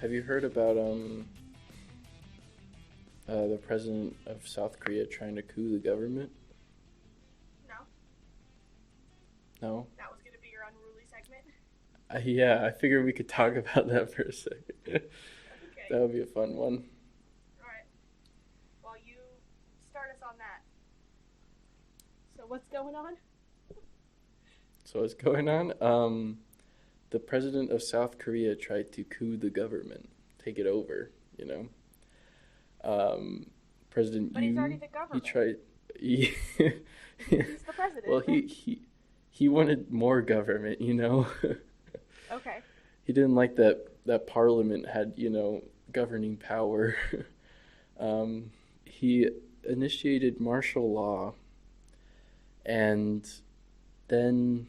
Have you heard about the president of South Korea trying to coup the government? No, No? that was going to be your unruly segment. Yeah, I figured we could talk about that for a second. Okay. That would be a fun one. All right. Well, you start us on that. So what's going on? So what's going on? The president of South Korea tried to coup the government, take it over, you know. President But he's already Yoon, the he government. tried. He, He's the president. well, he wanted more government, you know. Okay. He didn't like that Parliament had, governing power. He initiated martial law, and then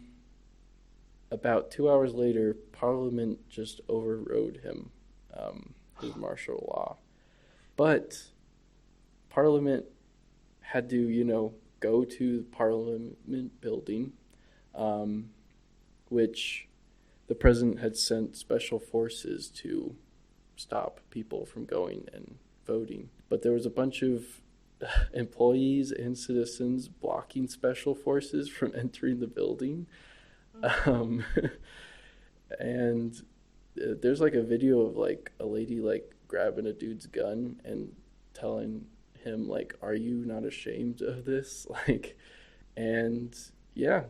about 2 hours later, Parliament just overrode him, his martial law. But Parliament had to, go to the Parliament building, which the president had sent special forces to stop people from going and voting. But there was a bunch of employees and citizens blocking special forces from entering the building. And there's like a video of like a lady like grabbing a dude's gun and telling him like, "Are you not ashamed of this?" And yeah,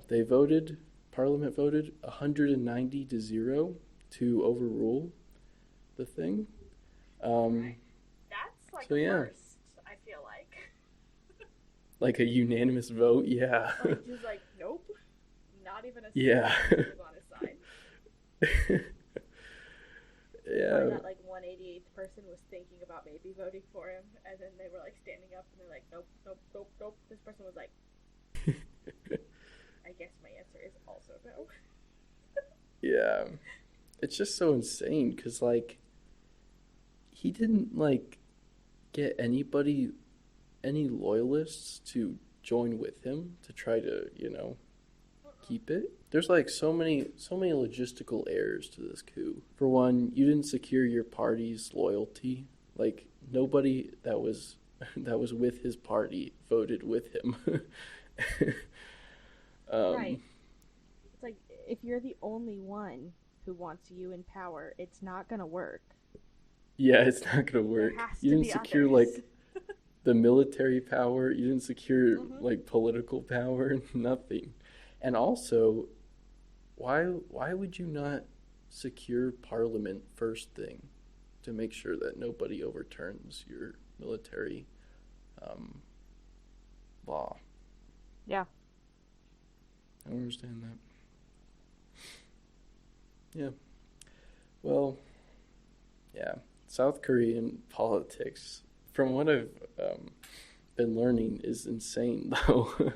Parliament voted 190-0 to overrule the thing. That's like So, a yeah. first, I feel like. Like a unanimous vote, yeah. Like, just like, nope. Not even a Yeah. single was on his side. Yeah. Or that like 188th person was thinking about maybe voting for him, and then they were like standing up and they're like, nope, nope, nope, nope. This person was like, I guess my answer is also no. Yeah. It's just so insane because, like, he didn't, like, get any loyalists to join with him to try to, keep it. There's, like, so many logistical errors to this coup. For one, you didn't secure your party's loyalty. Like, nobody that was with his party voted with him. Right. It's like, if you're the only one who wants you in power, it's not gonna work. Yeah, it's not gonna work. There has You to didn't be secure others. like the military power. You didn't secure Mhm. like political power. Nothing. And also, why would you not secure Parliament first thing to make sure that nobody overturns your military law? Yeah. I don't understand that. Yeah. Well, yeah. South Korean politics, from what I've been learning, is insane, though.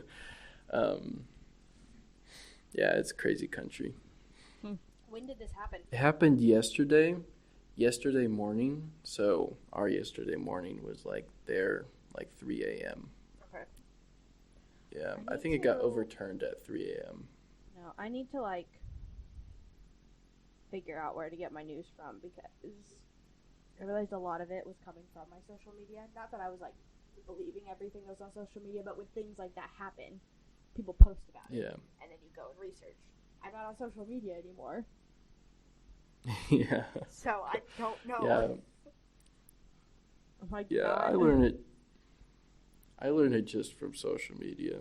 Yeah, it's a crazy country. When did this happen? It happened yesterday morning. So our yesterday morning was like 3 a.m. Okay. Yeah, I I need think it got to- overturned at 3 a.m. No, I need to like figure out where to get my news from because I realized a lot of it was coming from my social media. Not that I was like believing everything that was on social media, but when things like that happen, people post about it. Yeah. And then you go and research. I'm not on social media anymore, Yeah. so I don't know. Yeah. I'm like, Yeah, God. I learned it just from social media.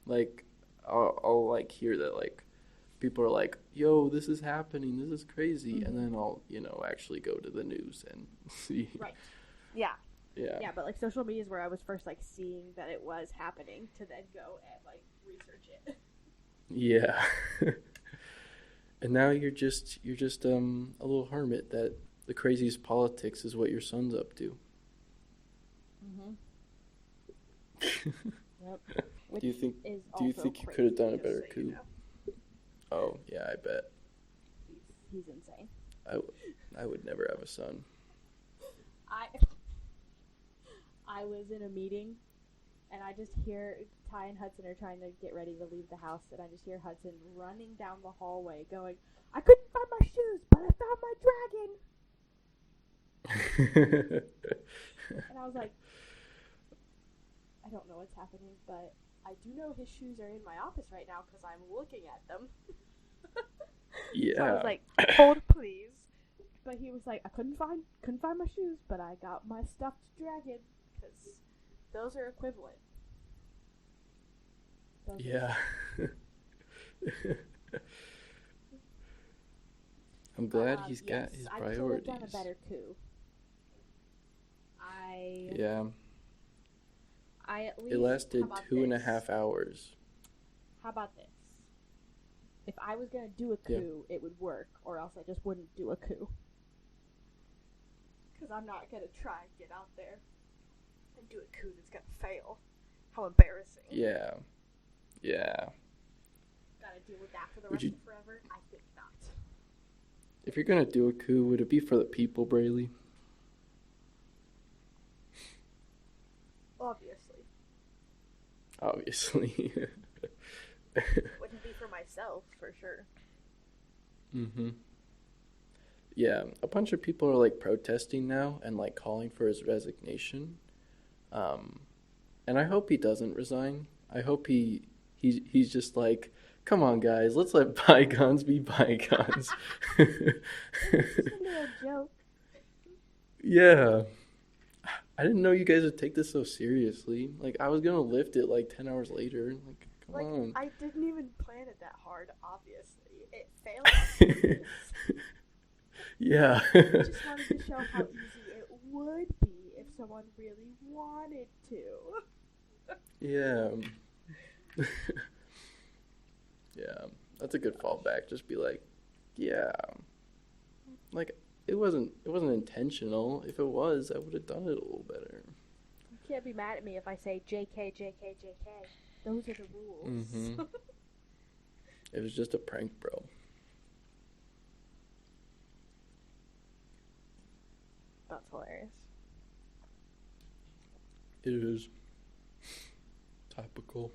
Like, I'll like hear that like people are like, "Yo, this is happening. This is crazy," and then I'll actually go to the news and see. Right. Yeah. Yeah. Yeah, but like social media is where I was first like seeing that it was happening to then go and like research it. Yeah. And now you're just a little hermit that the craziest politics is what your son's up to. Yep. Do you think Is you also think you crazy, could have done a just better so coup? you know. Oh, yeah, I bet. He's insane. I would never have a son. I was in a meeting, and I just hear Ty and Hudson are trying to get ready to leave the house, and I just hear Hudson running down the hallway going, "I couldn't find my shoes, but I found my dragon." And I was like, I don't know what's happening, but I do know his shoes are in my office right now because I'm looking at them. So I was Yeah. like, hold please. But he was like, I couldn't find my shoes, but I got my stuffed dragon because those are equivalent. Those are Yeah. stuffed. I'm But glad he's got yes, his I could have done a priorities. better coup. I Yeah. I at It least how lasted about two and a this? half hours. How about this? If I was gonna do a Yeah. coup, it would work, or else I just wouldn't do a coup. Because I'm not gonna try and get out there and do a coup that's gonna fail. How embarrassing. Yeah. Yeah. Gotta deal with that for the Would rest you, of forever? I think not. if you're gonna do a coup, would it be for the people, Brayley? Obviously. Obviously. Wouldn't be for myself, for sure. Mm-hmm. Yeah, a bunch of people are like protesting now and like calling for his resignation. Um, and I hope he doesn't resign. I hope he's just like, come on, guys, let's let bygones be bygones. It was just a little joke. Yeah, I didn't know you guys would take this so seriously. Like, I was gonna lift it like 10 hours later. Like, come Like, on. I didn't even plan it that hard, obviously. It failed on purpose. Yeah. I just wanted to show how easy it would be if someone really wanted to. Yeah. Yeah. That's a good fallback. Just be like, yeah. Like it wasn't intentional. If it was, I would have done it a little better. You can't be mad at me if I say JK, JK, JK. Those are the rules. Mm-hmm. It was just a prank, bro. That's hilarious. It is topical.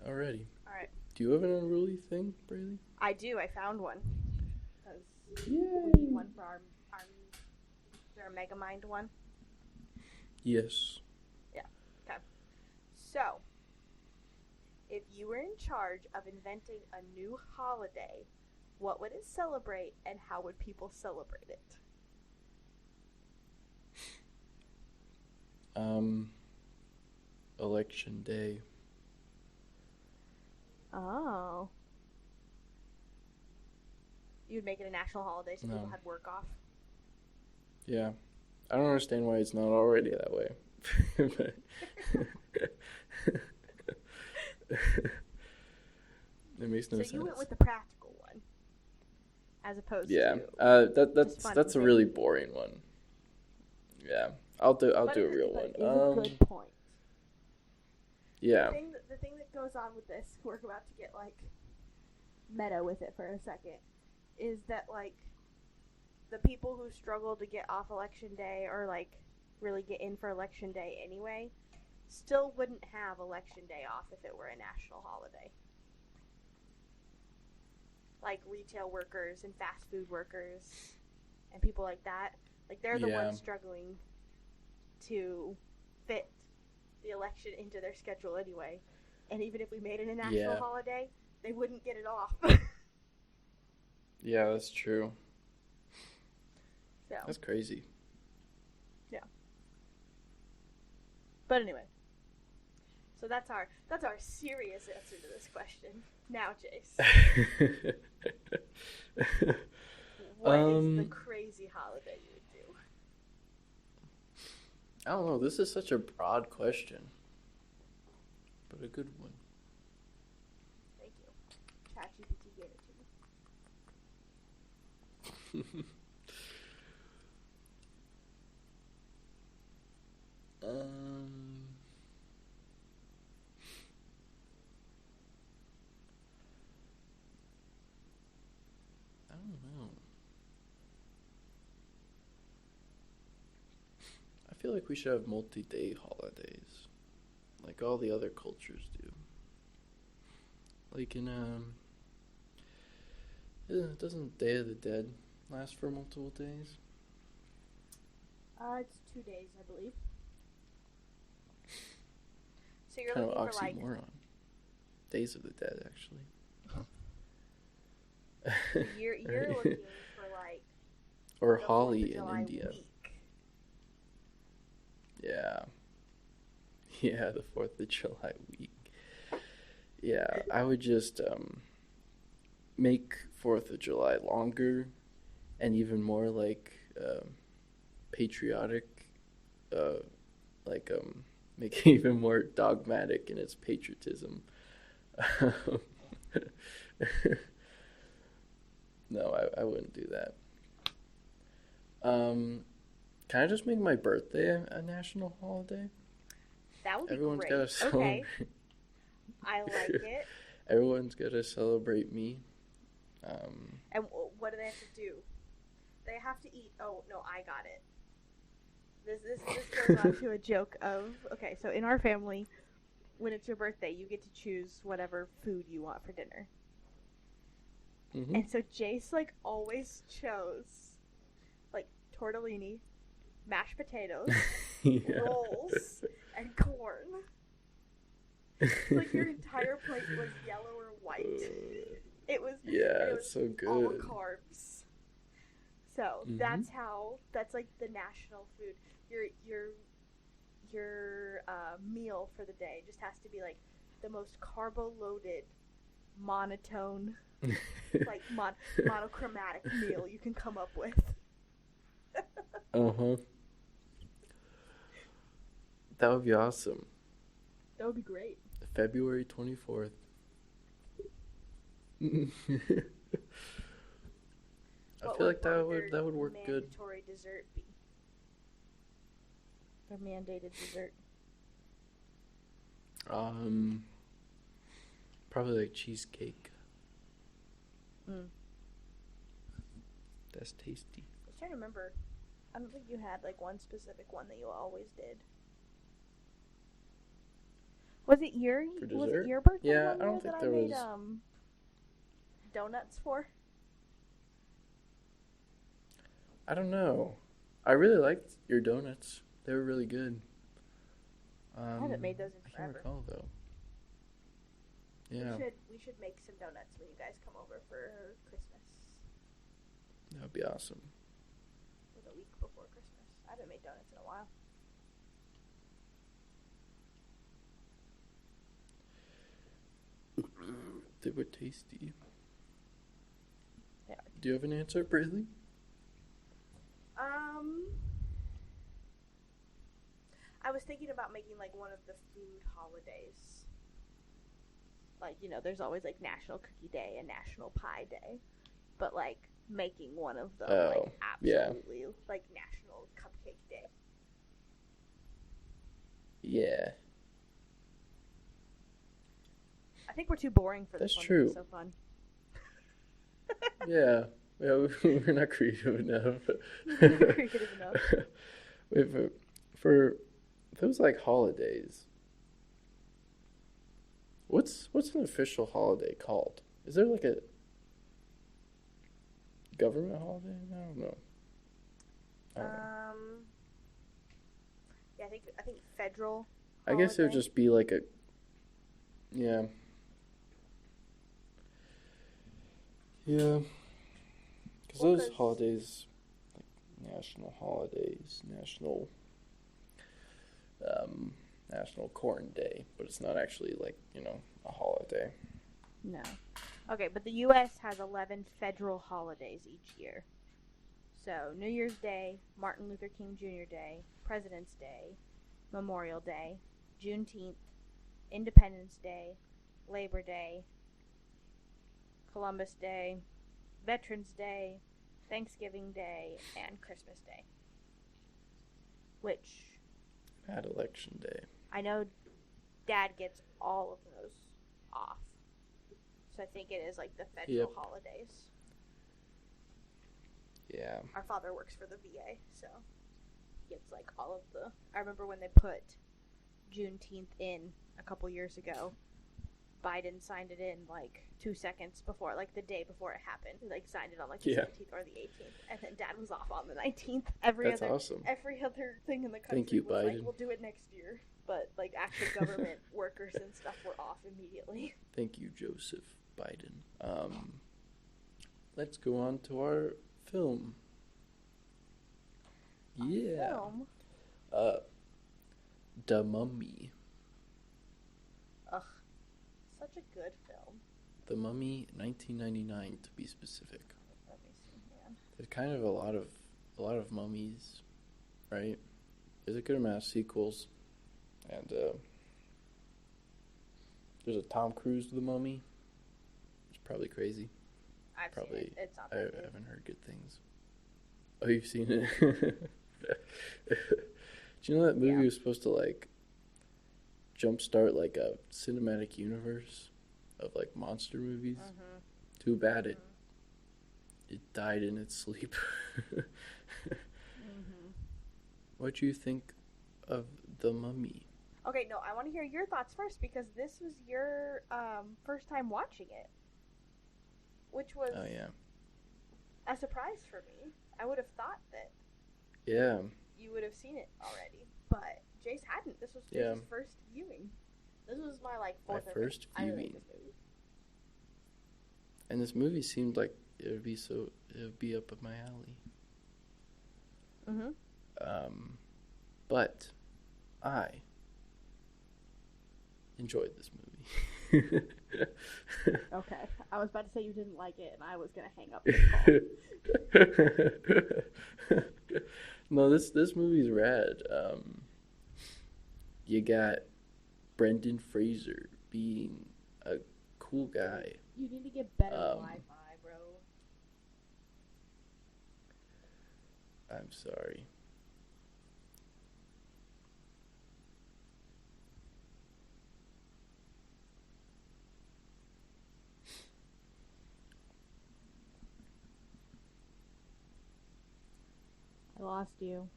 Alrighty. Alright. Do you have an unruly thing, Braylee? I do. I found one. Because we Yay! need one for our is there a Megamind one? Yes. Yeah. Okay. So, if you were in charge of inventing a new holiday, what would it celebrate and how would people celebrate it? Election day. Oh. You'd make it a national holiday so people No. had work off? Yeah. I don't understand why it's not already that way. But it makes no So sense. you went with the practical one, as opposed Yeah. to That's fun that's a and really zany. boring one. Yeah. I'll do a real But one. it is a good point. Yeah. The thing that goes on with this, we're about to get like meta with it for a second, is that like the people who struggle to get off election day or like really get in for election day anyway still wouldn't have election day off if it were a national holiday. Like retail workers and fast food workers and people like that. Like they're the Yeah. ones struggling to fit the election into their schedule anyway. And even if we made it a national Yeah. holiday, they wouldn't get it off. Yeah, that's true. So, That's crazy. yeah. But anyway. So that's our serious answer to this question. Now, Jace, what is the crazy holiday you would do? I don't know. This is such a broad question, but a good one. Thank you. ChatGPT gave it to me. I don't know. I feel like we should have multi-day holidays, like all the other cultures do. Like in Doesn't Day of the Dead last for multiple days? It's 2 days, I believe. So you're Kind of looking for like oxymoron. Days of the Dead, actually. you're Right? looking for like Or the Fourth of Holly in July India. week. Yeah. Yeah, the 4th of July week. Yeah, I would just make 4th of July longer and even more like patriotic, uh, like make it even more dogmatic in its patriotism. No, I wouldn't do that. Um, can I just make my birthday a national holiday? That would be Everyone's got to great. celebrate. Okay, I like it. Everyone's got to celebrate me. Um, And what do they have to do? They have to eat. Oh no, I got it. This goes on to a joke of okay. So in our family, when it's your birthday, you get to choose whatever food you want for dinner. mhm. And so Jace like always chose like tortellini, mashed potatoes, Yeah. rolls, and corn. Like your entire plate was yellow or white. It was Yeah, it it's was so all good. carbs. So Mhm. that's like the national food. Your meal for the day just has to be like the most carbo loaded, monotone, like monochromatic meal you can come up with. Uh-huh. That would be awesome. That would be great. February 24th. I feel like What that would would their work good. mandatory dessert be? Their mandated dessert. Um, Probably like cheesecake. Mm. That's tasty. I was trying to remember. I don't think you had like one specific one that you always did. Was it your For was it dessert? your birthday Yeah, one I year don't that think I there made was. donuts for? I don't know. I really liked your donuts. They were really good. I haven't made those in I can't forever. recall though. Yeah, We should make some donuts when you guys come over for Christmas. that would be awesome. Or the week before Christmas. I haven't made donuts in a while. They were tasty. Yeah. Do you have an answer, Braylee? I was thinking about making like one of the food holidays. Like, you know, there's always like National Cookie Day and National Pie Day. But like making one of them like yeah. absolutely like National Cupcake Day. Yeah. I think we're too boring for this That's one true. to be so fun. Yeah. Yeah, we're not creative enough. Creative enough. Wait, for those like holidays, what's an official holiday called? Is there like a government holiday? I don't know. I don't know. Yeah, I think federal. I guess it would holiday. just be like a yeah. Yeah. Because Well, those 'cause- holidays, like national holidays, um, National Corn Day, but it's not actually like, a holiday. No. Okay, but the U.S. has 11 federal holidays each year. So New Year's Day, Martin Luther King Jr. Day, President's Day, Memorial Day, Juneteenth, Independence Day, Labor Day, Columbus Day, Veterans Day, Thanksgiving Day, and Christmas Day. Which At Election Day. I know Dad gets all of those off. So I think it is like the federal holidays. Yeah. Our father works for the VA, so he gets like all of the. I remember when they put Juneteenth in a couple years ago. Biden signed it in like 2 seconds before, like the day before it happened. He like signed it on like the Yeah. 17th or the 18th, and then Dad was off on the 19th. That's awesome. Every other thing in the Thank country you, was like, Biden. we'll do it next year, but like actual government workers and stuff were off immediately. Thank you, Joseph Biden. Let's go on to our film. Yeah. Film. The Mummy. Ugh, such a good film. The Mummy, 1999 to be specific. Let me see, man. There's kind of a lot of mummies, right? There's a good amount of sequels, and there's a Tom Cruise The Mummy. It's probably crazy. I've Probably, seen it. It's not I that good. haven't heard good things. Oh, you've seen it? Do you know that movie Yeah. was supposed to like jumpstart like a cinematic universe of like monster movies? Mm-hmm. Too bad it died in its sleep. What do you think of The Mummy? Okay, no, I want to hear your thoughts first because this was your first time watching it, which was Oh yeah, a surprise for me. I would have thought that yeah. you would have seen it already, but Jace hadn't. This was Jace's Yeah. first viewing. This was my like fourth or first fifth. I really viewing. like this movie. And this movie seemed like it would be up my alley. But I enjoyed this movie. Okay, I was about to say you didn't like it, and I was gonna hang up this call. No, this movie's rad. You got Brendan Fraser being a cool guy. You need to get better Wi-Fi, bro. I'm sorry. I lost you.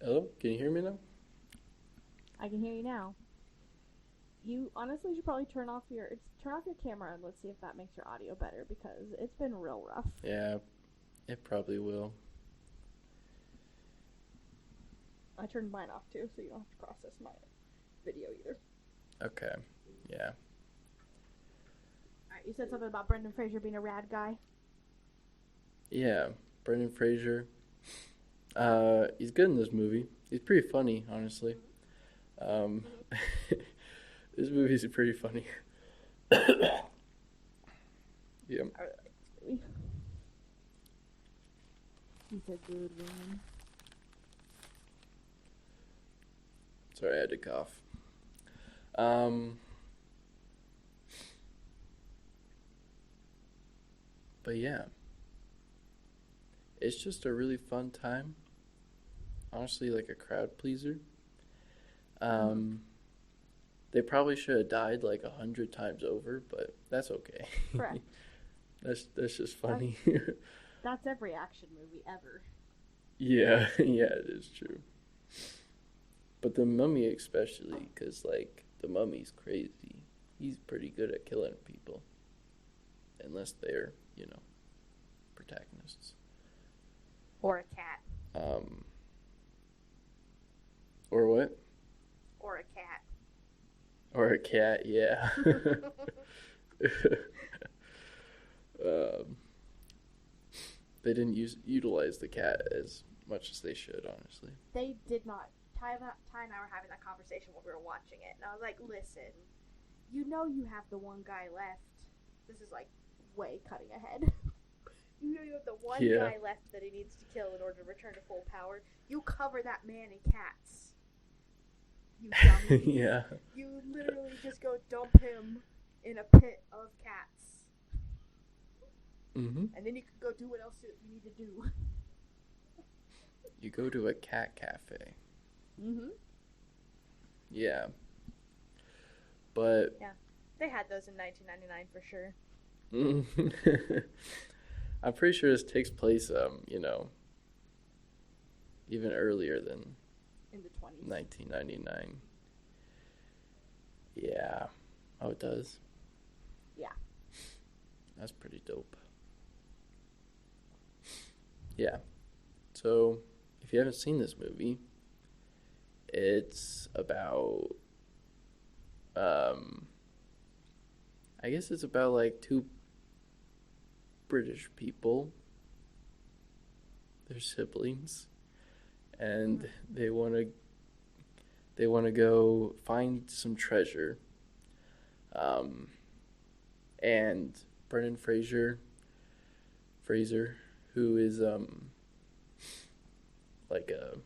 Hello? Can you hear me now? I can hear you now. You honestly should probably turn off your camera and let's see if that makes your audio better because it's been real rough. Yeah, it probably will. I turned mine off too, so you don't have to process my video either. Okay, yeah. Alright, you said something about Brendan Fraser being a rad guy. Yeah, Brendan Fraser. He's good in this movie. He's pretty funny, honestly. This movie's pretty funny. Yeah. I really like this movie. He's a good one. Sorry, I had to cough. But yeah. It's just a really fun time. Honestly, like a crowd pleaser. They probably should have died like 100 times over, but that's okay. Correct. That's just funny. That's every action movie ever. Yeah, yeah, it is true. But the Mummy especially, because like the Mummy's crazy. He's pretty good at killing people, unless they're protagonists. Or a cat. Or what? Or a cat. Or a cat, yeah. They didn't utilize the cat as much as they should, honestly. They did not. Ty and I were having that conversation when we were watching it, and I was like, listen, you know you have the one guy left. This is like way cutting ahead. You know you have the one guy left that he needs to kill in order to return to full power. You cover that man in cats. You dummy. Yeah. You literally just go dump him in a pit of cats. Mm-hmm. And then you can go do what else you need to do. You go to a cat cafe. Mm-hmm. Yeah. But... Yeah. They had those in 1999 for sure. I'm pretty sure this takes place, even earlier than in the 20s. 1999. Yeah. Oh, it does? Yeah. That's pretty dope. Yeah. So, if you haven't seen this movie, it's about, um, I guess it's about like two British people. They're siblings, Mm-hmm. and they want to go find some treasure. Um, and Brendan Fraser, who is like a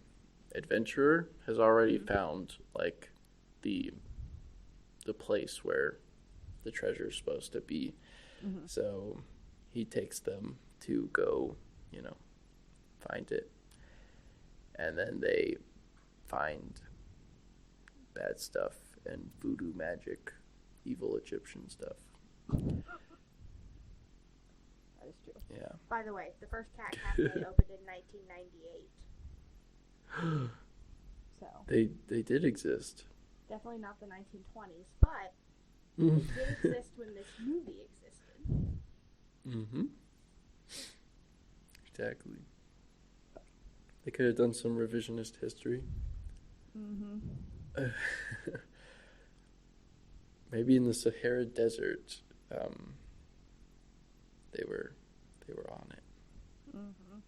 adventurer, has already Mm-hmm. found like the the place where the treasure is supposed to be. Mm-hmm. So he takes them to go, you know, find it, and then they find bad stuff and voodoo magic, evil Egyptian stuff. That is true. Yeah. By the way, the first Cat Cafe opened in 1998. So They did exist. definitely not the 1920s, but it did exist when this movie existed. Mm-hmm. Exactly. They could have done some revisionist history. Mm-hmm. Maybe in the Sahara Desert, um, they were on it. Mm-hmm.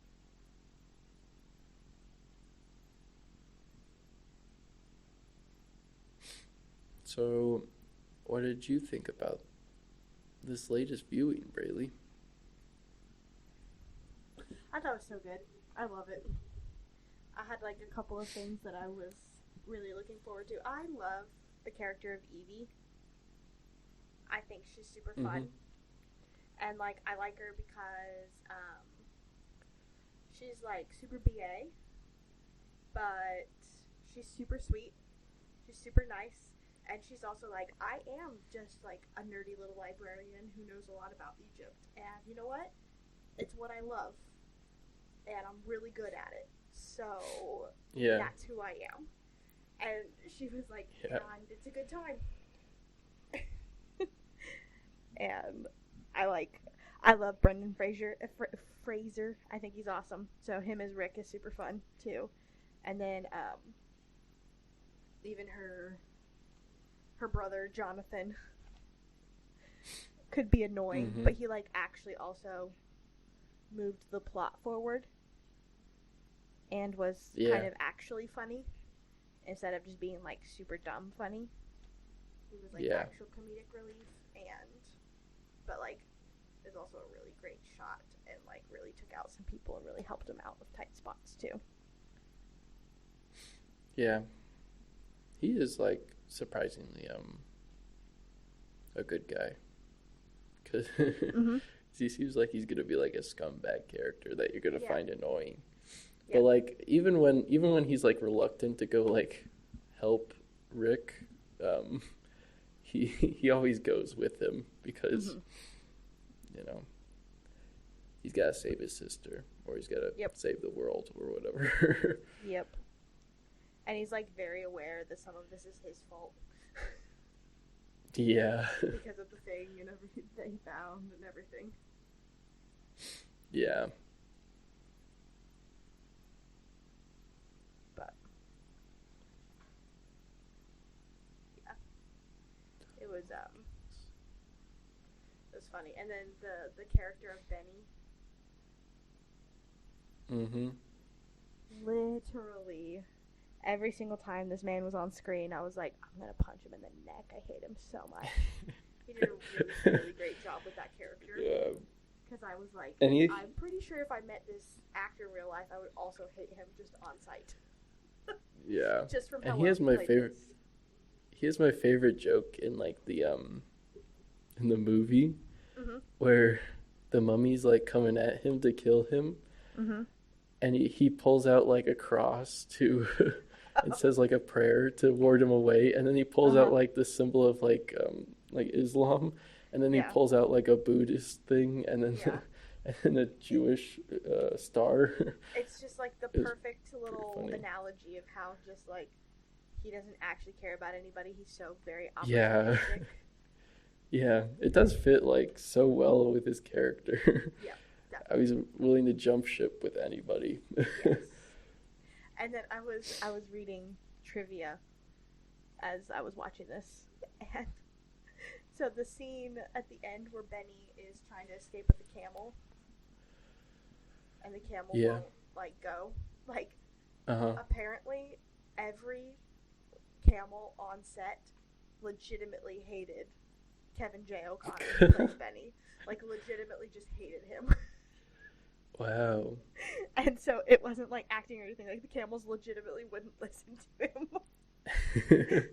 So, what did you think about this latest viewing, Braylee? I thought it was so good. I love it. I had like a couple of things that I was really looking forward to. I love the character of Evie. I think she's super Mm-hmm. fun. And like I like her because she's like super BA, but she's super sweet. She's super nice. And she's also like, I am just like a nerdy little librarian who knows a lot about Egypt. And you know what? It's what I love. And I'm really good at it. So Yeah. that's who I am. And she was like, Yeah. and it's a good time. And I love Brendan Fraser. I think he's awesome. So him as Rick is super fun too. And then even her brother Jonathan could be annoying, Mm-hmm. but he like actually also moved the plot forward and was kind Yeah. of actually funny instead of just being like super dumb funny. He was like Yeah. actual comedic relief, and but like is also a really great shot and like really took out some people and really helped them out with tight spots too. Yeah. He is like surprisingly a good guy. Cause Mm-hmm. he seems like he's gonna be like a scumbag character that you're gonna Yeah. find annoying. Yeah. But like even when he's like reluctant to go like help Rick, um, he always goes with him because Mm-hmm. you know he's got to save his sister or he's got to Yep. save the world or whatever. Yep. And he's like very aware that some of this is his fault Yeah. because of the thing and everything that he found and everything. Yeah. But yeah, it was funny. And then the character of Benny, Mm-hmm. literally every single time this man was on screen, I was like, I'm gonna punch him in the neck. I hate him so much. He did a really, really great job with that character. Yeah. Because I was like, And I'm pretty sure if I met this actor in real life, I would also hate him just on sight. Yeah. Just from how And he well has my played favorite. this. He has my favorite joke in like the in the movie Mm-hmm. where the mummy's like coming at him to kill him, Mm-hmm. and he pulls out like a cross to and says like a prayer to ward him away, and then he pulls out like the symbol of like Islam, and then he Yeah. pulls out like a Buddhist thing, and then Yeah. and then a Jewish star. It's just like the It was perfect little funny. analogy of how just like he doesn't actually care about anybody. He's so very Yeah. opportunistic. Yeah, it does fit like so well with his character. Yeah, I was definitely. willing to jump ship with anybody. Yes. And then I was reading trivia as I was watching this, and so the scene at the end where Benny is trying to escape with the camel, and the camel Yeah. won't like go. Like Uh-huh. apparently, every camel on set legitimately hated Kevin J. O'Connor, who plays Benny. Like legitimately just hated him. Wow. And so it wasn't like acting or anything. Like the camels legitimately wouldn't listen to him.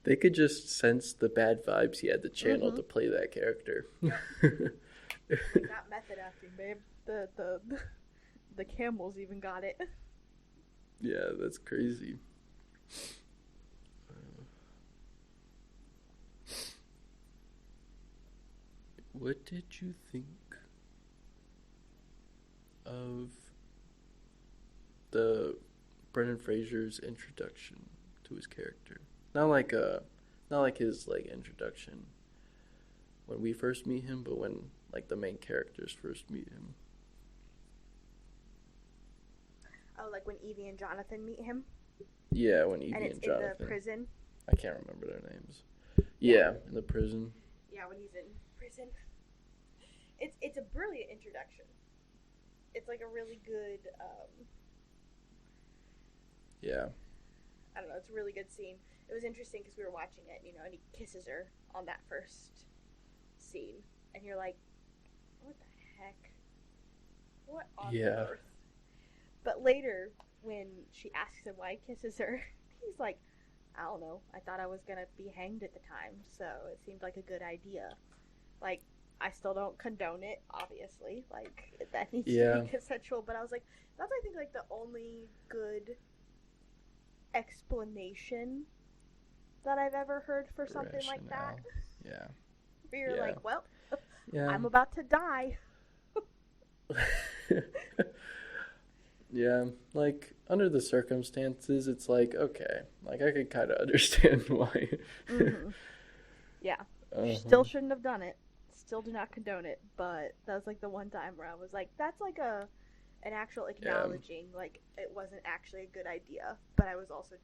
They could just sense the bad vibes he had to channel Mm-hmm. to play that character. Yep. Like not method acting, babe. The camels even got it. Yeah, that's crazy. What did you think of the Brendan Fraser's introduction to his character? Not like his like introduction when we first meet him, but when like the main characters first meet him. Oh, like when Evie and Jonathan meet him, Yeah, when and Evie it's and in the Jonathan. prison. I can't remember their names. Yeah, Yeah, in the prison. yeah, when he's in prison. It's a brilliant introduction. It's like a really good. Yeah. I don't know. It's a really good scene. It was interesting because we were watching it, and he kisses her on that first scene, and you're like, what the heck? What on Yeah. earth? But later, when she asks him why he kisses her, he's like, I don't know. I thought I was gonna be hanged at the time, so it seemed like a good idea. Like, I still don't condone it, obviously. Like, that needs to be Yeah. consensual. But I was like, that's I think like the only good explanation that I've ever heard for something like that. Rationale. Yeah. Where you're Yeah. like, well, Yeah. I'm about to die. Yeah, like under the circumstances, it's like okay, like I could kind of understand why. Mm-hmm. Yeah. Uh-huh. Still shouldn't have done it. Still do not condone it. But that was like the one time where I was like, that's like an actual Yeah, acknowledging like it wasn't actually a good idea. But I was also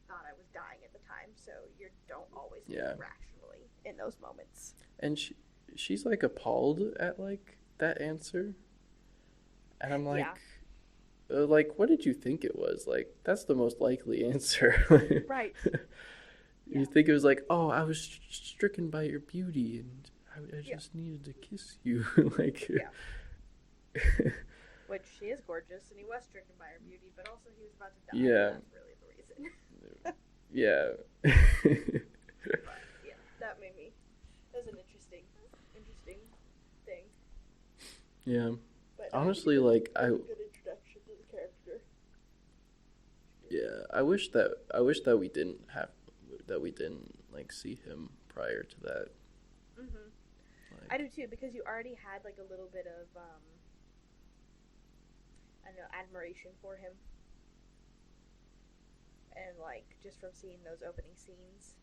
thought I was dying at the time, so you don't always think yeah, rationally in those moments. and she's like appalled at like that answer, and I'm Yeah. like, what did you think it was? Like, that's the most likely answer. Right. You Yeah. think it was like, oh, I was stricken by your beauty, and I Yeah. just needed to kiss you, like, Yeah. Which she is gorgeous, and he was stricken by her beauty, but also he was about to die, and yeah, that's really the reason. yeah. But yeah, that made me. That was an interesting thing. Yeah. But no, I think Honestly, like it was a good introduction to the character. yeah, I wish that we didn't like see him prior to that. Mm-hmm. I Like, do too, because you already had like a little bit of I don't know, admiration for him, and like just from seeing those opening scenes,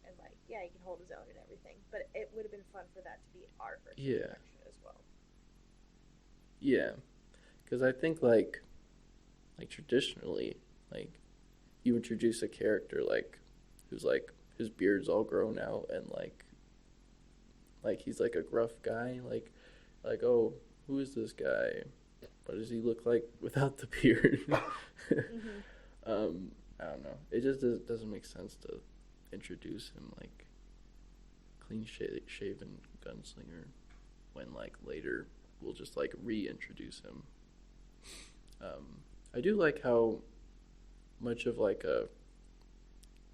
and like yeah, he can hold his own and everything. But it would have been fun for that to be our first yeah, introduction as well. yeah, because I think like traditionally, like you introduce a character like who's like his beard's all grown out and like he's like a gruff guy, like oh, who is this guy? What does he look like without the beard? Mm-hmm. I don't know. It just doesn't make sense to introduce him like clean shaven gunslinger when like later we'll just like reintroduce him. I do like how much of like a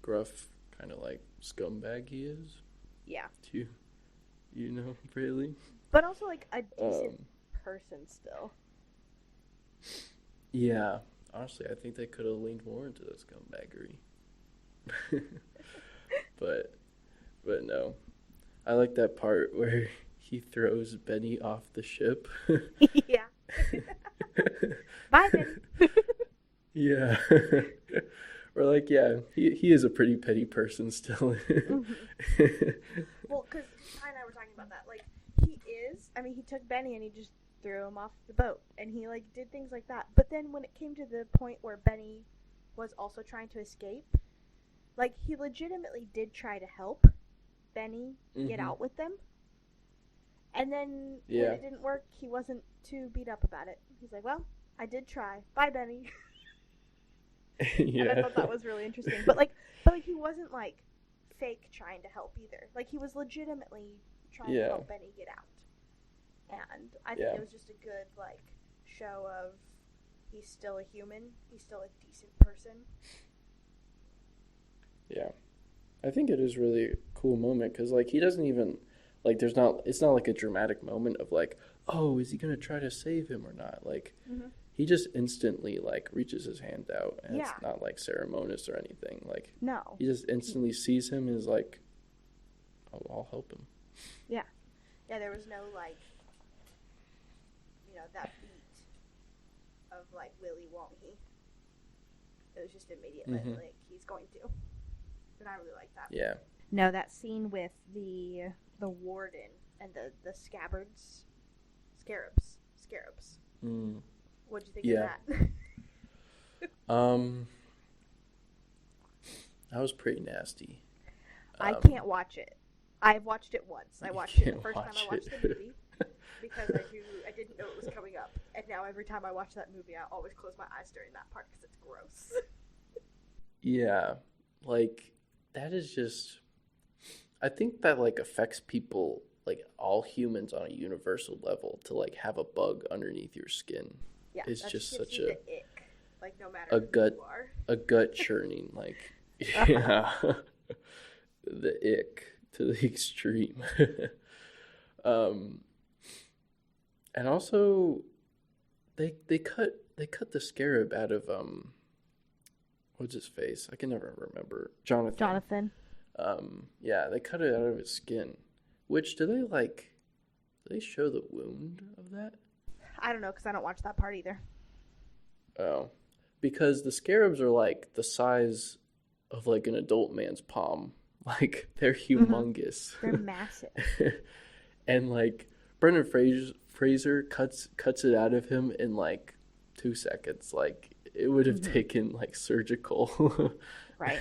gruff kind of like scumbag he is. Yeah, Do you know really? but also like a decent Um, person still. yeah. Honestly, I think they could have leaned more into the scumbaggery. but but no. I like that part where he throws Benny off the ship. Yeah. Bye, Benny. Yeah. We're like, yeah, he is a pretty petty person still. Mm-hmm. Well, because Ty and I were talking about that. Like, he is. I mean, he took Benny and he just threw him off the boat, and he like did things like that. But then when it came to the point where Benny was also trying to escape, like he legitimately did try to help Benny get Hmm. out with them. And then when Yeah, it didn't work, he wasn't too beat up about it. He's like, "Well, I did try. Bye, Benny." And I yeah, thought that was really interesting. But he wasn't like fake trying to help either. Like he was legitimately trying to yeah, help Benny get out. And I think yeah, it was just a good like show of he's still a human, he's still a decent person. yeah. I think it is really a cool moment because like he doesn't even like there's not it's not like a dramatic moment of like, oh, is he gonna try to save him or not? Like Mm-hmm. he just instantly like reaches his hand out and it's Yeah. not like ceremonious or anything. Like No. he just instantly sees him and is like, I'll help him. Yeah. Yeah. There was no like that beat of like will he won't he. It was just immediately Hmm. like he's going to. And I really like that. Yeah. No, that scene with the warden and the scarabs. Mm. What'd you think Yeah. of that? Um, that was pretty nasty. I can't watch it. I've watched it once. I You watched it the can't first time watch I watched it. the movie because I didn't know it was coming up, and now every time I watch that movie, I always close my eyes during that part because it's gross. Yeah, like that is just. I think that like affects people, like all humans on a universal level, to like have a bug underneath your skin. Yeah, It's that just just gives such you the ick. Like no matter a who gut you are. a gut churning like Uh-huh. yeah, the ick to the extreme. um, and also they cut the scarab out of what's his face? I can never remember. Jonathan. Jonathan. Yeah, they cut it out of his skin. Which do they show the wound of that? I don't know because I don't watch that part either. Oh, because the scarabs are like the size of like an adult man's palm. Like they're Mm-hmm. humongous. They're massive. And like Fraser cuts it out of him in like 2 seconds. Like it would have Mm-hmm. taken like surgical. Right.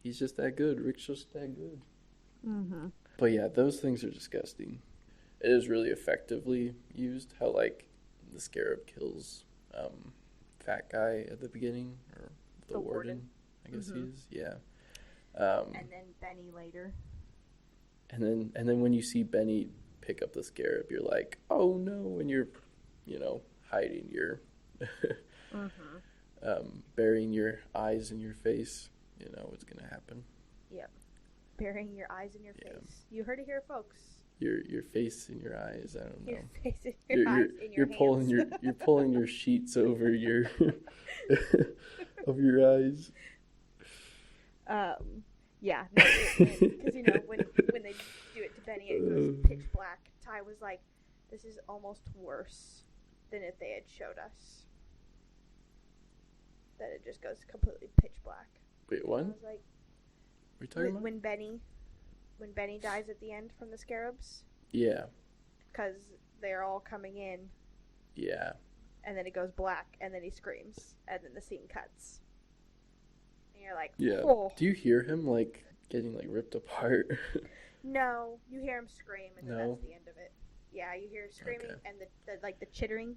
He's just that good. Rick's just that good. Mm-hmm. But yeah, those things are disgusting. It is really effectively used. How like the scarab kills fat guy at the beginning or the The warden, warden. I guess he Mm-hmm. is. Yeah. And then Benny later. And then when you see Benny pick up the scarab, you're like, oh no, and you're, hiding your, Mm-hmm. burying your eyes in your face. You know what's gonna happen. Yep. Burying your eyes in your Yeah. face. You heard it here, folks. Your face in your eyes. I don't Your know. face in your You're eyes you're in your you're hands. pulling your sheets over your of your eyes. Yeah, no, because when they do it to Benny, it goes pitch black. Ty was like, "This is almost worse than if they had showed us that it just goes completely pitch black." Wait, And I what? was like, What are you talking about? when Benny dies at the end from the scarabs, Yeah, because they're all coming in, yeah. and then it goes black, and then he screams, and then the scene cuts, and you're like, Yeah. "Oh." Do you hear him like getting like ripped apart? No, you hear him scream, and then No? that's the end of it. Yeah, you hear screaming Okay. and the like the chittering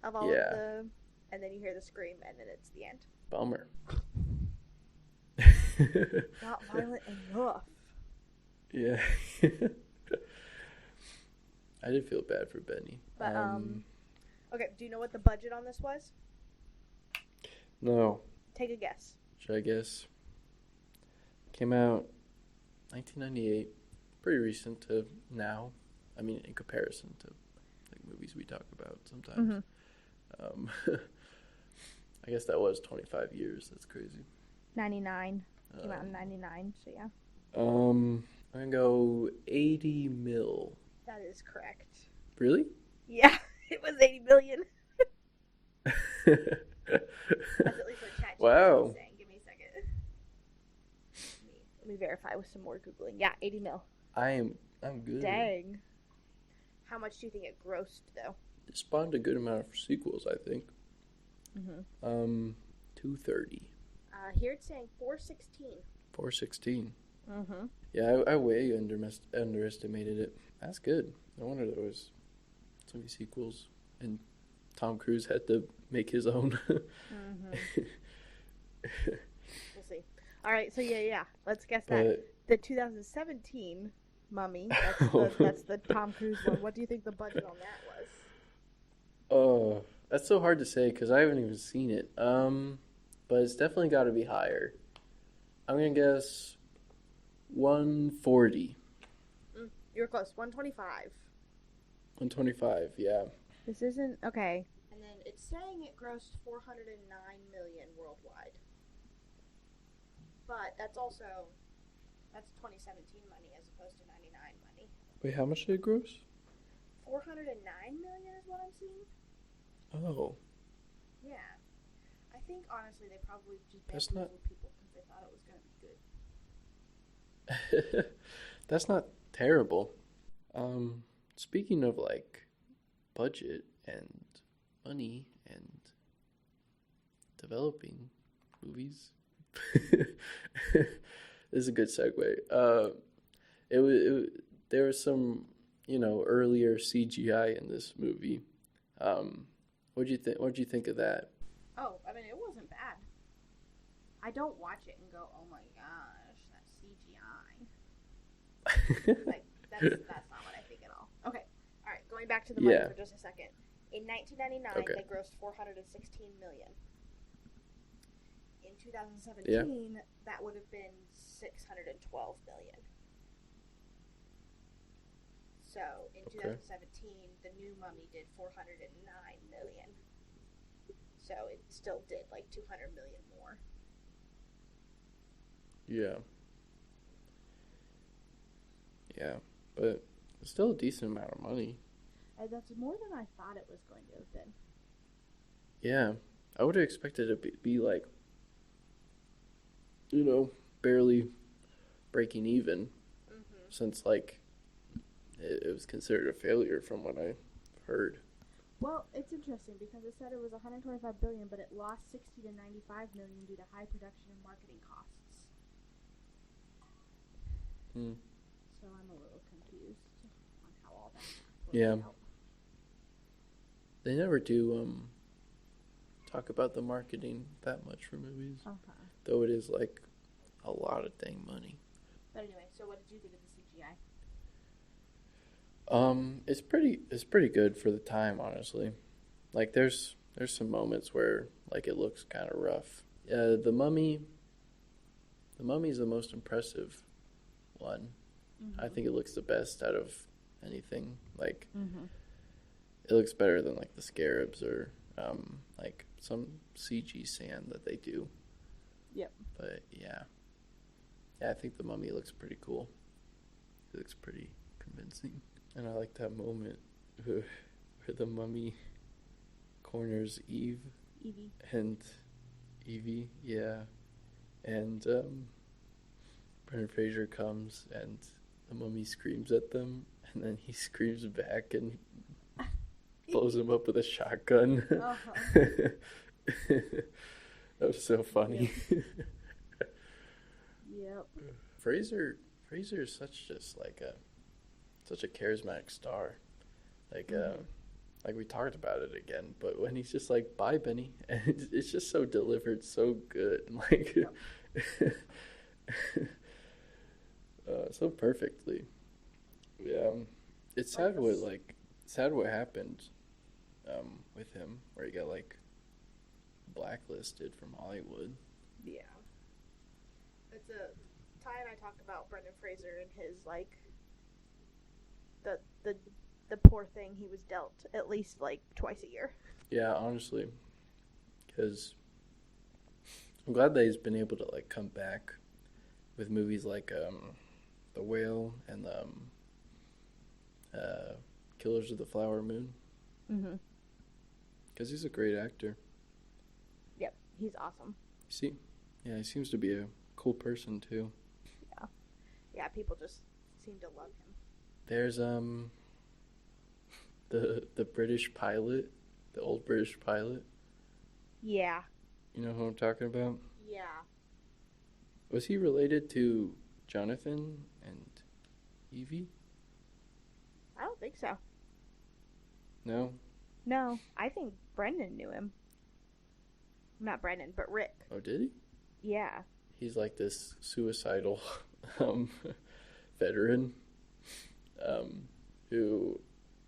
of all Yeah. of the, and then you hear the scream, and then it's the end. Bummer. Not violent enough. Yeah. I did feel bad for Benny. But okay. Do you know what the budget on this was? No. Take a guess. Should I guess? Came out 1998. Pretty recent to now. I mean, in comparison to like movies we talk about sometimes. Um, I guess that was 25 years. That's crazy. 99 came out in 99. So yeah, I'm gonna go 80 mil. that is correct. Really? Yeah, it was 80 million. That's at least what ChatGPT Wow. is saying. Give me verify with some more Googling. Yeah, 80 mil. I'm good. Dang. How much do you think it grossed, though? It spawned a good amount of sequels, I think. Mm-hmm. 230. Here it's saying 416. 416. Mm-hmm. Yeah, I way underestimated it. That's good. No wonder there was so many sequels, and Tom Cruise had to make his own. Mm-hmm. We'll see. All right, so yeah. Let's guess that. But The 2017 Mummy, that's the Tom Cruise one. What do you think the budget on that was? oh, that's so hard to say because I haven't even seen it. But it's definitely got to be higher. I'm gonna guess 140. You were close. 125. 125. Yeah. This isn't okay. And then it's saying it grossed 409 million worldwide. But that's 2017 money as opposed to 99 money. Wait, how much did it gross? 409 million is what I'm seeing. Oh, Yeah. I think honestly they probably just that's not. bamboozled people because they thought it was going to be good. That's not terrible. Speaking of like budget and money and developing movies, this is a good segue. There was some, earlier CGI in this movie. What'd you think? What'd you think of that? Oh, I mean, it wasn't bad. I don't watch it and go, oh my gosh, that's CGI. Like, that's not what I think at all. Okay, all right, going back to the money for just a second. In 1999, they grossed 416 million. In 2017, that would have been 612 million. So, in 2017, the new Mummy did 409 million. So, it still did like 200 million more. Yeah. Yeah, but it's still a decent amount of money. That's more than I thought it was going to have been. Yeah, I would have expected it to be like, barely breaking even, since like it was considered a failure from what I heard. Well, it's interesting because it said it was 125 billion, but it lost 60 to 95 million due to high production and marketing costs. So I'm a little confused on how all that works out. They never do talk about the marketing that much for movies, though it is like a lot of dang money. But anyway, so what did you think of the CGI? It's pretty good for the time, honestly. Like there's some moments where like it looks kind of rough. The Mummy's the most impressive one. I think it looks the best out of anything. Like it looks better than like the Scarabs or like some CG sand that they do. Yep. But yeah, I think the Mummy looks pretty cool. It looks pretty convincing. And I like that moment where the Mummy corners Evie. And Evie, yeah. And Brendan Fraser comes and the Mummy screams at them, and then he screams back and blows him up with a shotgun. That was so funny. Yep. Fraser is such a charismatic star. Like like we talked about it again, but when he's just like, "Bye, Benny," and it's just so delivered so good, like so perfectly. Yeah, it's sad what happened with him, where he got like blacklisted from Hollywood. Yeah. It's a Ty and I talked about Brendan Fraser and his like the poor thing he was dealt at least like twice a year. Yeah, honestly, because I'm glad that he's been able to like come back with movies like The Whale and Killers of the Flower Moon. Because he's a great actor. Yep, he's awesome. He seems to be a cool person too. Yeah. Yeah, people just seem to love him. There's the British pilot, the old British pilot. Yeah. You know who I'm talking about? Yeah. Was he related to Jonathan and Evie? I don't think so. No. No, I think Brendan knew him. Not Brendan, but Rick. Oh, did he? Yeah. He's like this suicidal um, veteran who,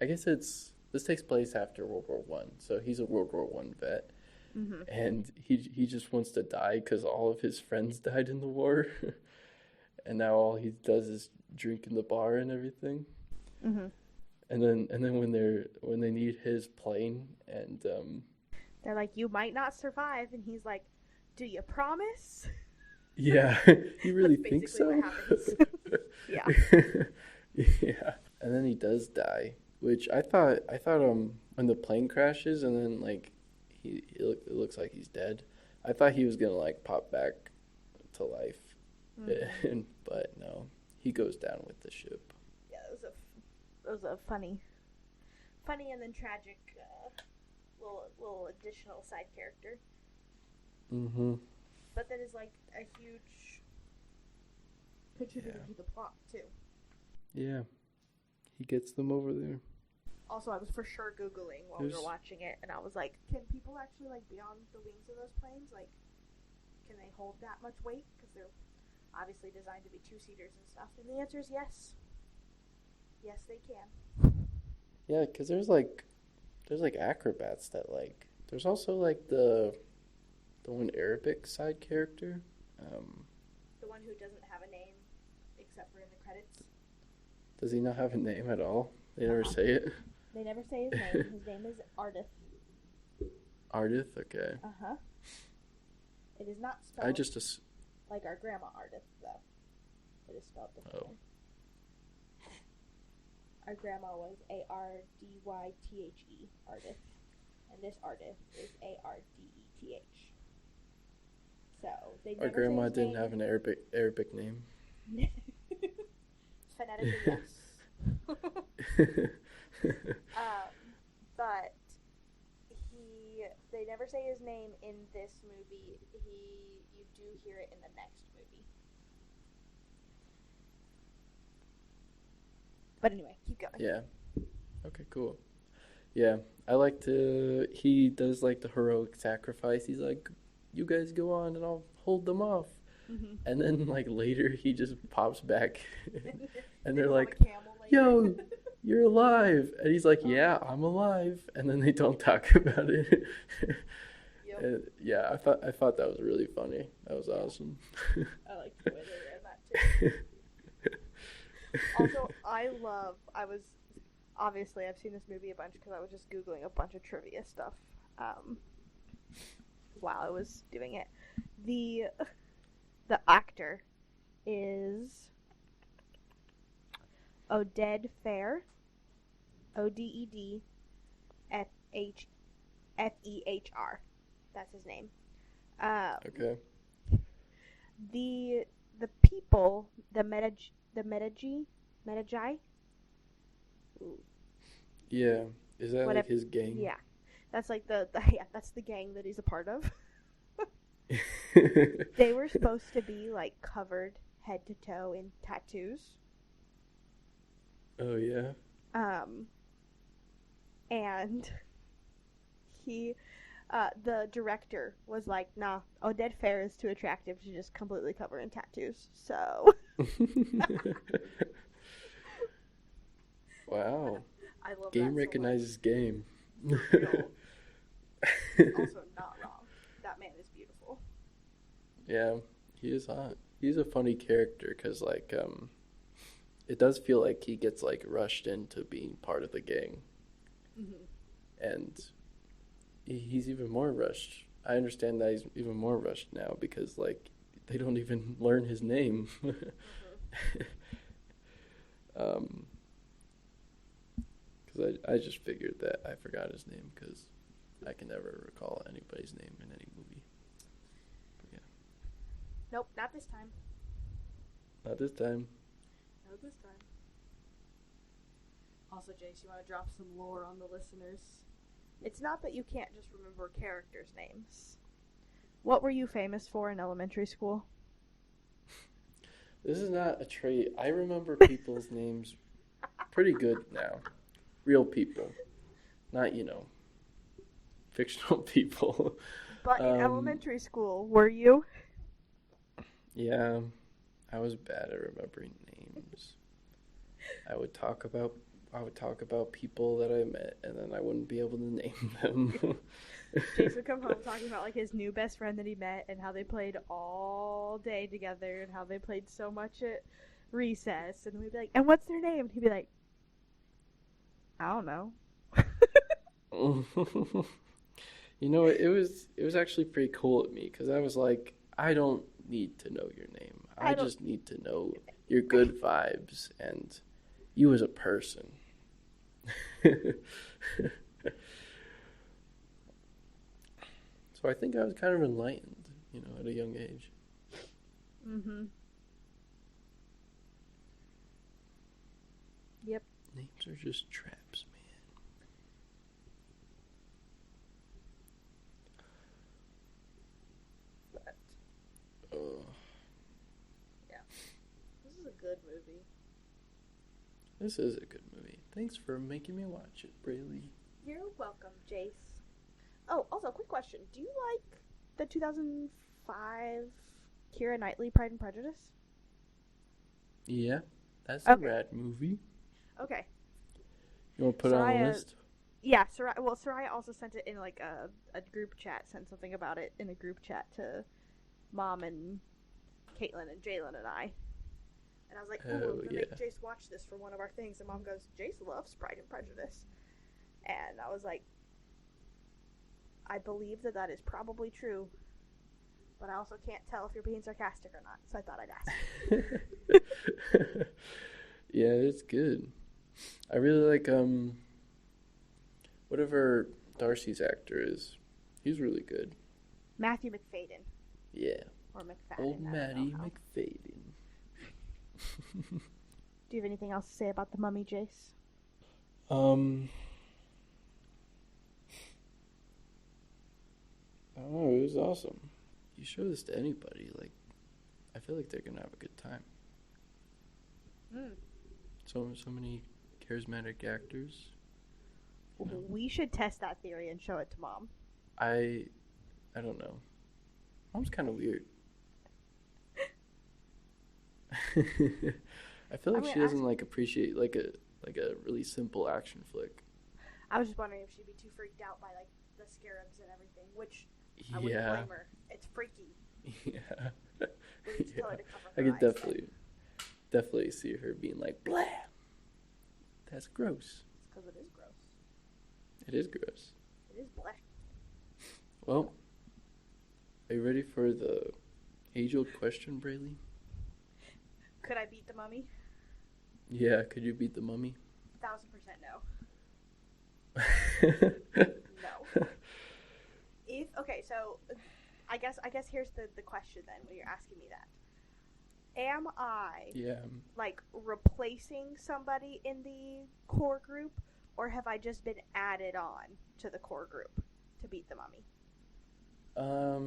I guess this takes place after World War One, so he's a World War One vet, Mm-hmm. and he just wants to die because all of his friends died in the war, and now all he does is drink in the bar and everything. Mm-hmm. And then when they need his plane and They're like, you might not survive, and he's like, do you promise? yeah, he really That's thinks basically so. what happens. Yeah. Yeah, and then he does die, which I thought when the plane crashes and then like it looks like he's dead. I thought he was gonna like pop back to life, Mm-hmm. but no, he goes down with the ship. Yeah, it was a funny and then tragic little additional side character. Mm-hmm. But that is like a huge contributor Yeah. to the plot too. Yeah, he gets them over there. Also, I was for sure Googling while we were watching it, and I was like, can people actually like be on the wings of those planes? Like, can they hold that much weight? Because they're obviously designed to be two-seaters and stuff. And the answer is yes. Yes, they can. Yeah, because there's like acrobats that like. There's also like the one Arabic side character. The one who doesn't have a name except for in the credits. Does he not have a name at all? They never say it. They never say his name. His name is Ardith. Ardith, okay. Uh-huh. It is not spelled I just like our grandma Ardith, though. It is spelled differently. oh. Our grandma was Ardythe, Ardith. And this Ardith is Ardeth. So, they never Our grandma say his didn't name. have an Arabic name. Phonetically, yes. But they never say his name in this movie. You do hear it in the next movie. But anyway, keep going. Yeah. Okay, cool. Yeah, he does like the heroic sacrifice. He's like, you guys go on and I'll hold them off. Mm-hmm. And then like later he just pops back and they're like, yo, yo, you're alive. And he's like, yeah, I'm alive. And then they don't talk about it. Yep. Yeah, I thought that was really funny. That was awesome. I like the way they read that too. Also, obviously I've seen this movie a bunch because I was just Googling a bunch of trivia stuff while I was doing it. The actor is Oded Fehr, Oded Fehr. That's his name. Okay. The people, the Medigi. Yeah. Is that Whatever. like his gang? Yeah, that's like that's the gang that he's a part of. They were supposed to be like covered head to toe in tattoos. Oh yeah. And the director was like, nah, Oded Fehr is too attractive to just completely cover in tattoos. So. Wow. I love Game that recognizes game. Also not wrong. That man is beautiful. Yeah, he is hot. He's a funny character because like it does feel like he gets like rushed into being part of the gang. Mm-hmm. And he's even more rushed. I understand that he's even more rushed now because like they don't even learn his name. Because I just figured that I forgot his name because I can never recall anybody's name in any movie. But yeah. Nope, not this time. Not this time. Not this time. Also, Jace, you want to drop some lore on the listeners? It's not that you can't just remember characters' names. What were you famous for in elementary school? This is not a trait. I remember people's names pretty good now. Real people. Not, fictional people. But in elementary school, were you? Yeah, I was bad at remembering names. I would talk about people that I met, and then I wouldn't be able to name them. Jace would come home talking about like his new best friend that he met and how they played all day together and how they played so much at recess. And we'd be like, "And what's their name?" And he'd be like, "I don't know." It was actually pretty cool at me because I was like, I don't need to know your name. I just need to know your good vibes and you as a person. So I think I was kind of enlightened, at a young age. Mm-hmm. Yep. Names are just traps, man. But, yeah. This is a good movie. This is a good movie. Thanks for making me watch it, Braylee. You're welcome, Jace. Oh, also, quick question. Do you like the 2005 Keira Knightley Pride and Prejudice? Yeah, that's a rad movie. Okay. You want to put it on the list? Yeah, Soraya also sent it in like a group chat, sent something about it in a group chat to Mom and Caitlin and Jalen and I. And I was like, I'm going to make Jace watch this for one of our things. And Mom goes, Jace loves Pride and Prejudice. And I was like, I believe that is probably true. But I also can't tell if you're being sarcastic or not. So I thought I'd ask. Yeah, it's good. I really like, whatever Darcy's actor is. He's really good. Matthew McFadden. Yeah. Or McFadden. Old Matty McFadden. Do you have anything else to say about the Mummy, Jace? I don't know, it was awesome. You show this to anybody, like, I feel like they're gonna have a good time. So many charismatic actors. We should test that theory and show it to Mom. I don't know. Mom's kind of weird. I feel like she doesn't appreciate like a really simple action flick. I was just wondering if she'd be too freaked out by like the scarabs and everything, which I wouldn't blame her. It's freaky. Yeah. We need to tell her to cover her I could eyes definitely see her being like, blah. That's gross. It's because it is gross. It is gross. It is black. Well, are you ready for the age-old question, Braylee? Could I beat the Mummy? Yeah, could you beat the Mummy? 1000% no. No. So I guess here's the question then when you're asking me that. Am I like replacing somebody in the core group, or have I just been added on to the core group to beat the Mummy? I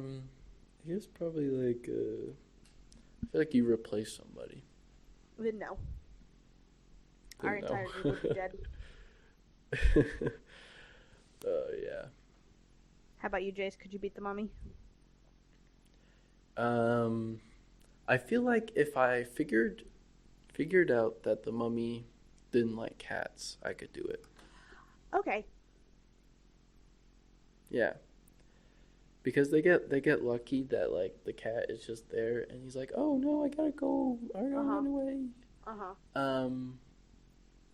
guess probably like I feel like you replace somebody. Then no. Our entire group would be dead. Yeah. How about you, Jace? Could you beat the Mummy? I feel like if I figured out that the Mummy didn't like cats, I could do it. Okay. Yeah. Because they get lucky that like the cat is just there and he's like, "Oh no, I gotta go. I gotta run away."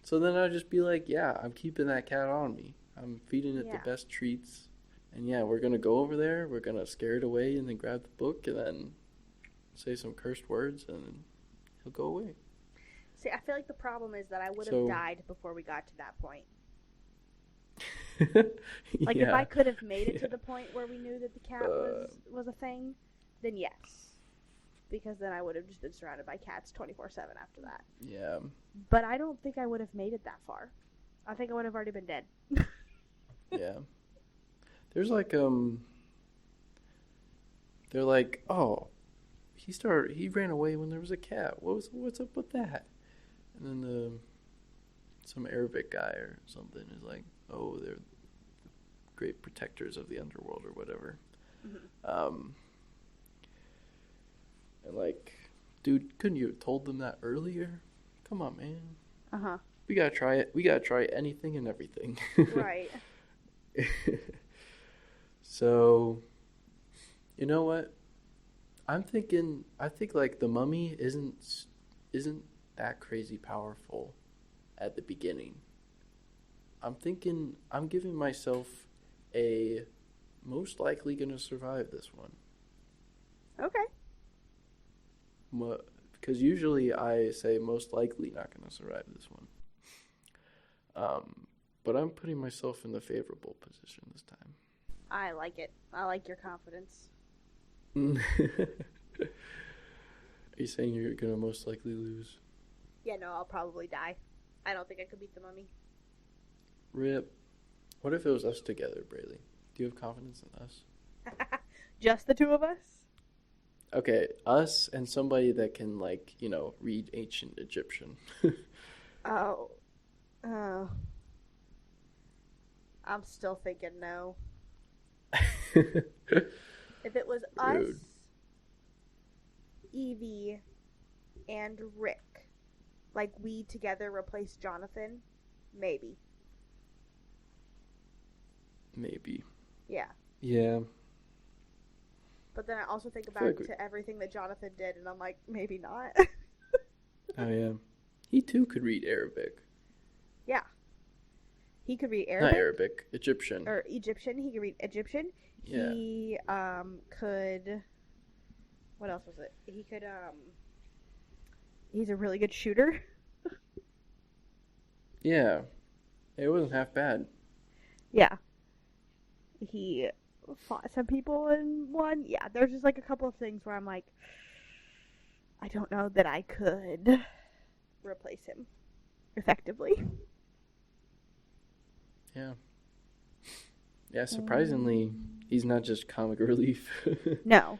So then I'd just be like, "Yeah, I'm keeping that cat on me. I'm feeding it the best treats. And yeah, we're gonna go over there, we're gonna scare it away and then grab the book and then say some cursed words and then he'll go away." See, I feel like the problem is that I would have died before we got to that point. Like, if I could have made it to the point where we knew that the cat was a thing, then yes. because then I would have just been surrounded by cats 24/7 after that. Yeah. But I don't think I would have made it that far. I think I would have already been dead. Yeah. There's like they're like, "Oh, he ran away when there was a cat. What's up with that?" And then some Arabic guy or something is like, "Oh, they're great protectors of the underworld or whatever." Mm-hmm. And like, dude, couldn't you have told them that earlier? Come on, man. Uh-huh. We gotta try it. We gotta try anything and everything. Right. So, you know what? I think like the Mummy isn't that crazy powerful at the beginning. I'm giving myself a most likely gonna survive this one. Okay. Because usually I say most likely not gonna survive this one. But I'm putting myself in the favorable position this time. I like it. I like your confidence. Are you saying you're gonna most likely lose? Yeah, no, I'll probably die. I don't think I could beat the Mummy. Rip. What if it was us together, Brayley? Do you have confidence in us? Just the two of us? Okay, us and somebody that can, like, read ancient Egyptian. Oh. I'm still thinking no. If it was Rude. us, Evie, and Rick, like we together replace Jonathan, maybe. Maybe. Yeah. Yeah. But then I also think feel about like to everything that Jonathan did, and I'm like, maybe not. Oh, yeah. He too could read Arabic. Yeah. He could read Not Arabic. Arabic, Egyptian. Or Egyptian. He could read Egyptian. Yeah. He could. What else was it? He could He's a really good shooter. Yeah. It wasn't half bad. Yeah. He fought some people in one. Yeah, there's just like a couple of things where I'm like, I don't know that I could replace him effectively. Yeah. Yeah, surprisingly, he's not just comic relief. No,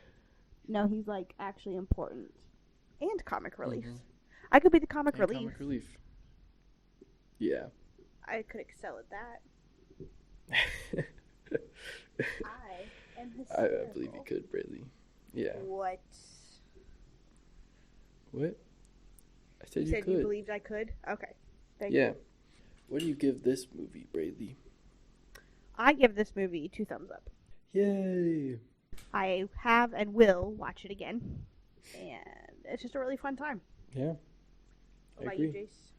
he's like actually important and comic relief. Mhm. I could be the comic And relief. comic relief. Yeah. I could excel at that. I am I hysterical. believe you could, Brayley. Yeah. What? What? I said You you said could. you believed I could? Okay. Thank Yeah. you. What do you give this movie, Brayley? I give this movie 2 thumbs up. Yay! I have and will watch it again. And it's just a really fun time. Yeah. What about you, Jace?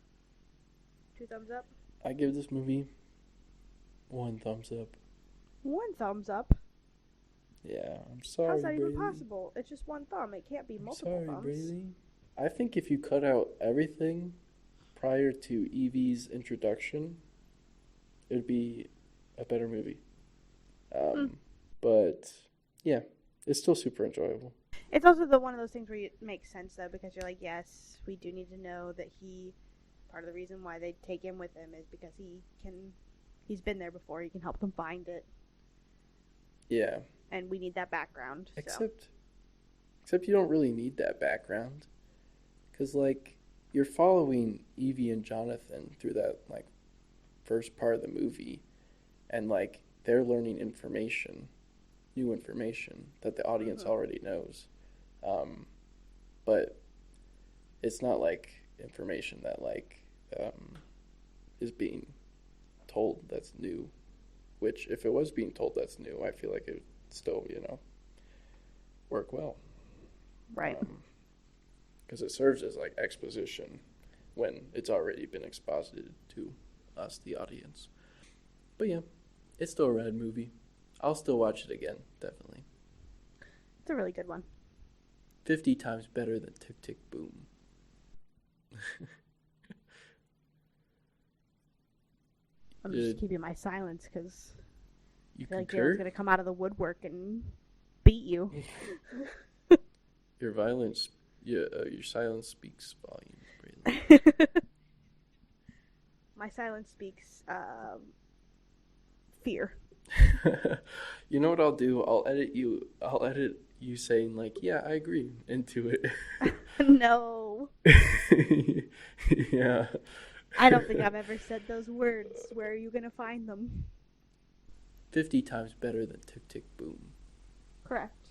2 thumbs up? I give this movie 1 thumbs up. 1 thumbs up? Yeah, I'm sorry, How's that even Brayley. possible? It's just 1 thumb. It can't be I'm multiple sorry, thumbs. Brayley. I think if you cut out everything prior to Evie's introduction, it'd be a better movie. But yeah, it's still super enjoyable. It's also one of those things where it makes sense, though, because you're like, yes, we do need to know that part of the reason why they take him with him is because he's been there before, he can help them find it. Yeah. And we need that background. Except you don't really need that background. Because, like, you're following Evie and Jonathan through that, like, first part of the movie. And, like, they're learning new information that the audience already knows. But it's not, like, information that, like, is being told that's new. Which, if it was being told that's new, I feel like it would still, work well. Right. Because it serves as, like, exposition when it's already been exposited to us, the audience. But yeah, it's still a rad movie. I'll still watch it again, definitely. It's a really good one. 50 times better than Tick Tick Boom. I'm just keeping my silence because You I feel like concur? Dale's going to come out of the woodwork and beat you. Your violence, your silence speaks volumes, Braylon. My silence speaks fear. You know what I'll do? I'll edit you saying like, "Yeah, I agree" into it. No. Yeah. I don't think I've ever said those words. Where are you going to find them? 50 times better than Tick Tick Boom. Correct.